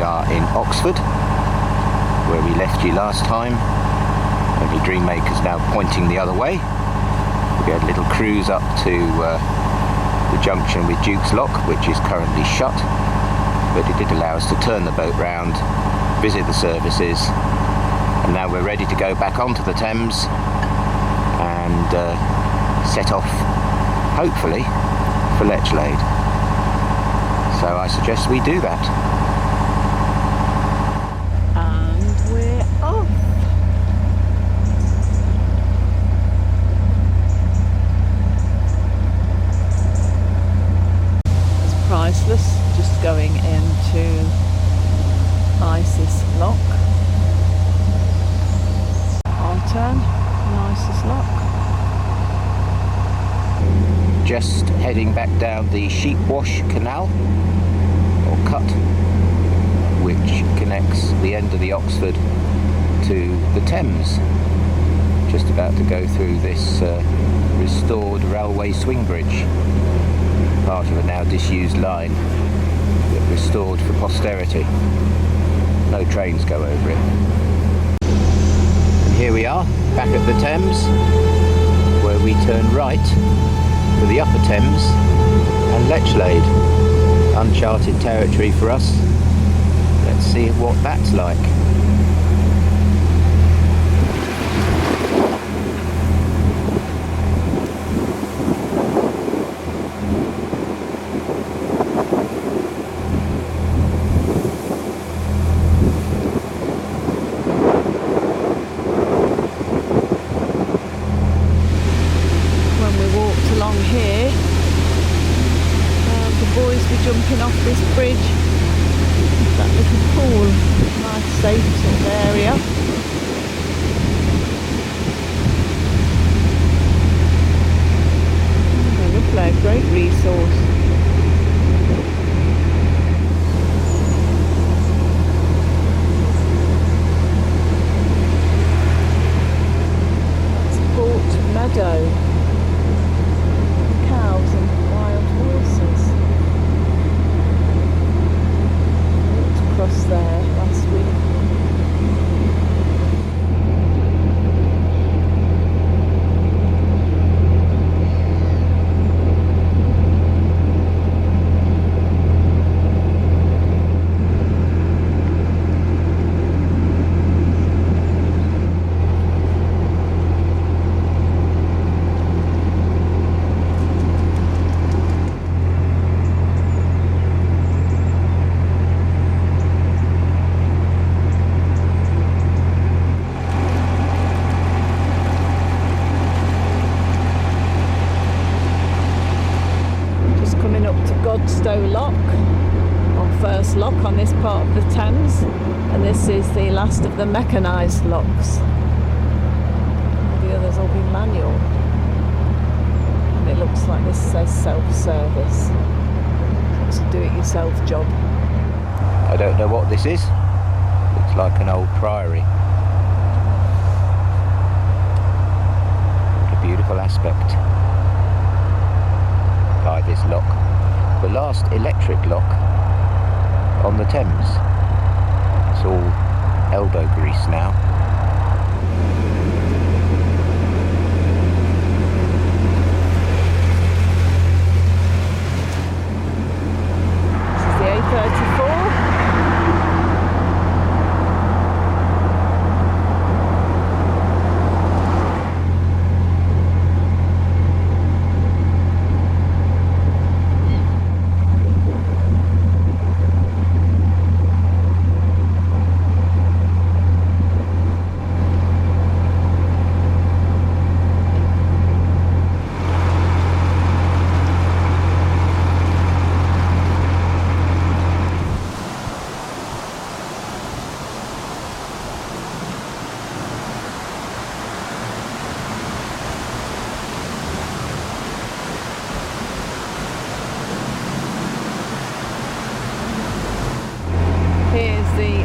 are in Oxford, where we left you last time. Only Dreammaker's now pointing the other way. We had a little cruise up to the junction with Duke's Lock, which is currently shut, but it did allow us to turn the boat round, visit the services, and now we're ready to go back onto the Thames and set off, hopefully, for Lechlade. So I suggest we do that. And we're off. It's priceless, just going into Isis Lock. On turn, Isis Lock. Just heading back down the Sheepwash Canal, or cut, which connects the end of the Oxford to the Thames. Just about to go through this restored railway swing bridge, part of a now disused line, but restored for posterity. No trains go over it. And here we are, back at the Thames, where we turn right for the Upper Thames and Lechlade. Uncharted territory for us. Let's see what that's like. Along here, the boys were jumping off this bridge, that little pool, nice safe sort of area. Lovely, great resource. That's Port Meadow. Cows and wild horses. I walked across there last week. Godstow Lock, or first lock on this part of the Thames, and this is the last of the mechanised locks. The others will be manual, and it looks like this says self-service. It's a do-it-yourself job. I don't know what this is. Looks like an old priory. What a beautiful aspect by this lock. The last electric lock on the Thames. It's all elbow grease now. This is the A34.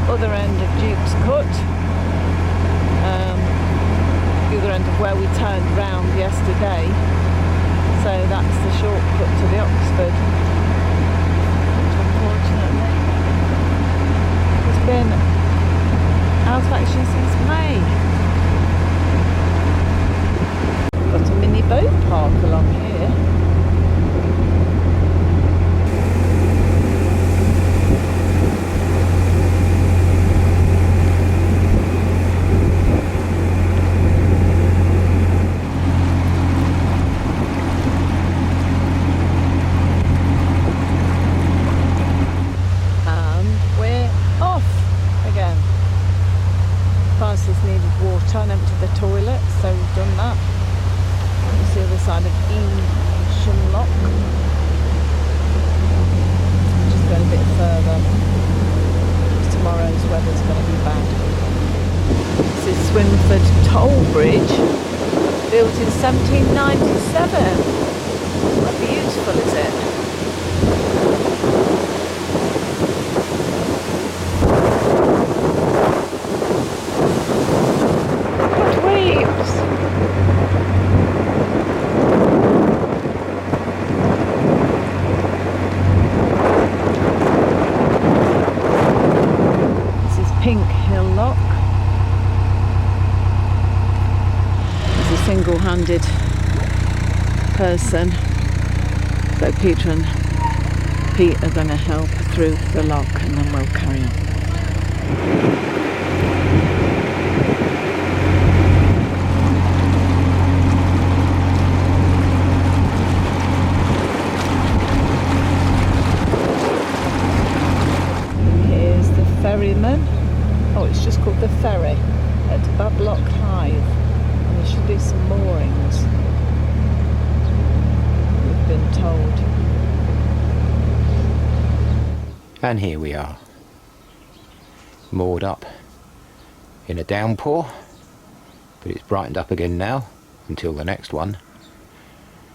Other end of Duke's Cut, the other end of where we turned round yesterday, so that's the shortcut to the Oxford, which unfortunately Swinford Toll Bridge, built in 1797. How beautiful is it? Look at waves! This is Pink Hill Lock. There's a single-handed person. So Peter and Pete are going to help through the lock and then we'll carry on. Here's the ferryman. Oh, it's just called the Ferry at Bablock Hythe. And there should be some moorings, we've been told. And here we are, moored up in a downpour, but it's brightened up again now until the next one.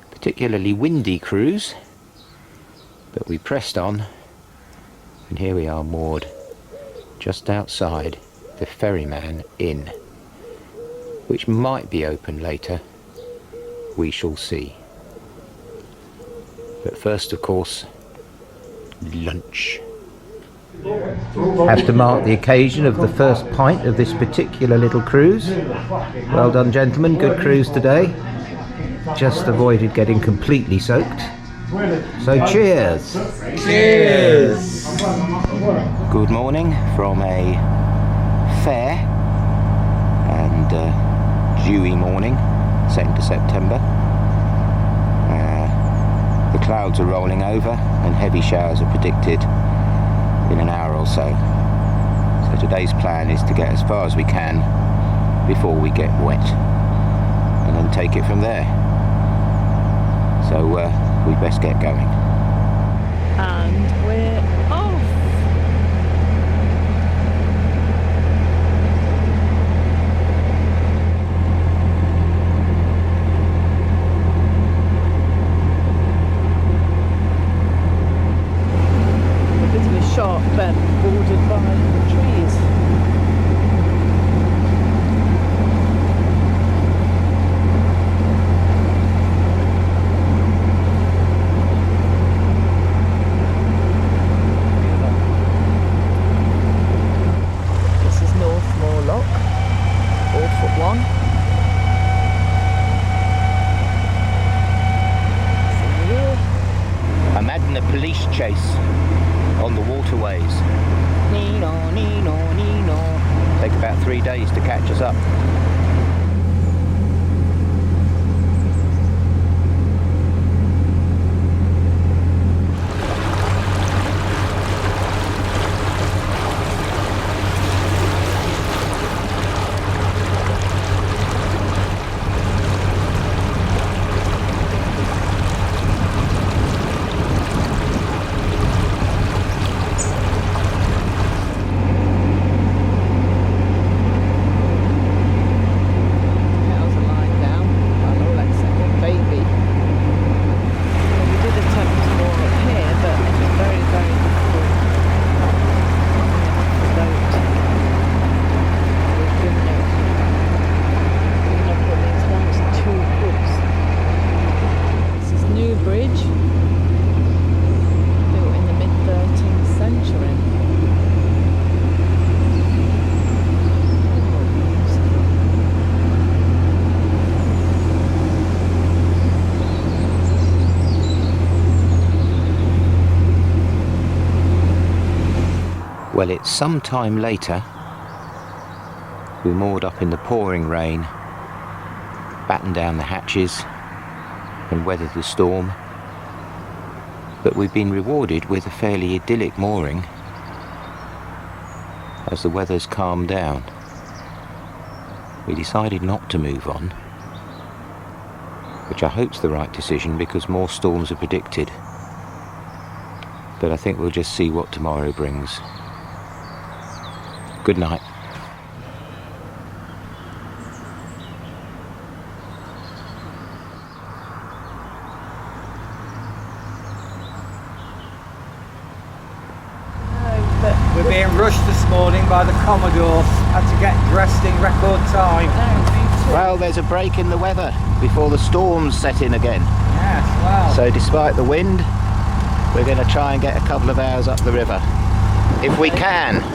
Particularly windy cruise, but we pressed on, and here we are moored just outside the Ferryman Inn, which might be open later, we shall see. But first, of course, lunch. Have to mark the occasion of the first pint of this particular little cruise. Well done, gentlemen, good cruise today. Just avoided getting completely soaked. So cheers! Cheers! Good morning from a fair and dewy morning, 2nd of September. The clouds are rolling over and heavy showers are predicted in an hour or so. So today's plan is to get as far as we can before we get wet and then take it from there. So we best get going. And we're off! A bit of a sharp bend bordered by trees. This is Northmoor Lock, 4 foot 1. Imagine a police chase on the waterways. Nino, Nino, Nino. Take about 3 days to catch us up. Cows are lying down, and all except the baby. Well, we did attempt more up here, but it was very, very difficult. The boat. We've given up on these last 2 hooks. This is New Bridge, built in the mid-13th century. Well, it's some time later. We moored up in the pouring rain, battened down the hatches and weathered the storm. But we've been rewarded with a fairly idyllic mooring as the weather's calmed down. We decided not to move on, which I hope's the right decision because more storms are predicted. But I think we'll just see what tomorrow brings. Good night. We're being rushed this morning by the Commodore. Had to get dressed in record time. Well, there's a break in the weather before the storms set in again. Yes, well. So despite the wind, we're going to try and get a couple of hours up the river. If we can. Okay.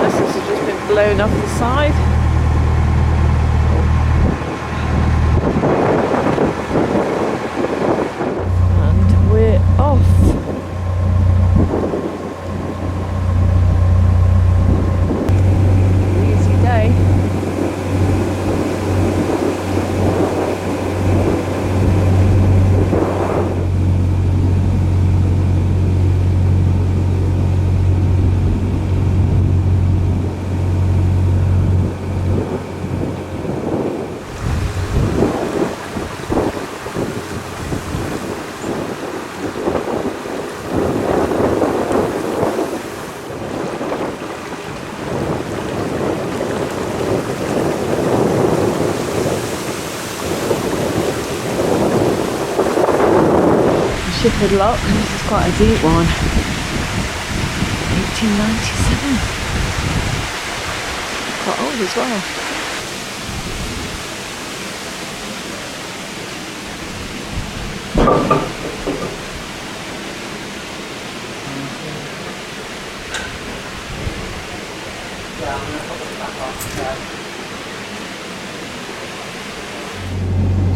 This has just been blown off the side. And we're off. Easy day. Shippered lock, and this is quite a deep one. 1897. Quite old as well.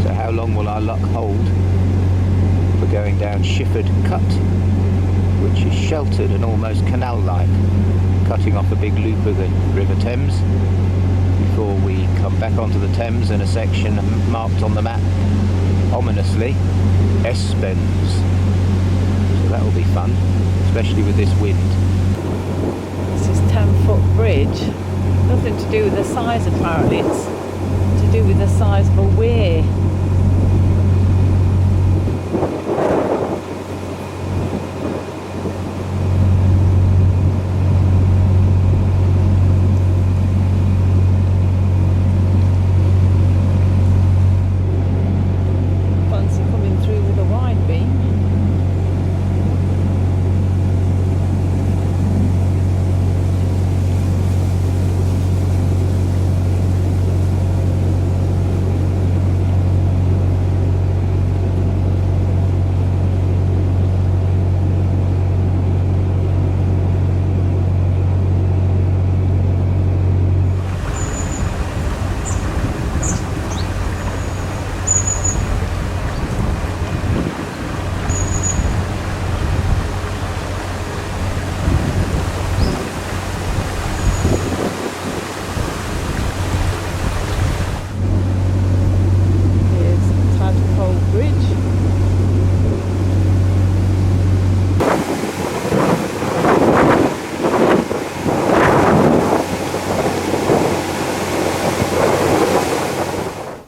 So how long will our luck hold? We're going down Shiford Cut, which is sheltered and almost canal-like, cutting off a big loop of the River Thames before we come back onto the Thames in a section marked on the map, ominously, S-bends. So that will be fun, especially with this wind. This is 10-foot bridge. Nothing to do with the size apparently, it's to do with the size of a weir.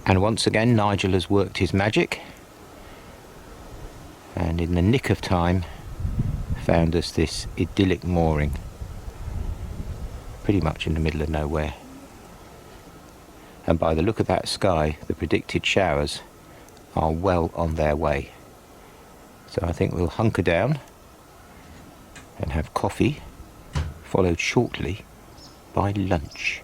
And once again Nigel has worked his magic, and in the nick of time found us this idyllic mooring, pretty much in the middle of nowhere. And by the look of that sky, the predicted showers are well on their way. So I think we'll hunker down and have coffee, followed shortly by lunch.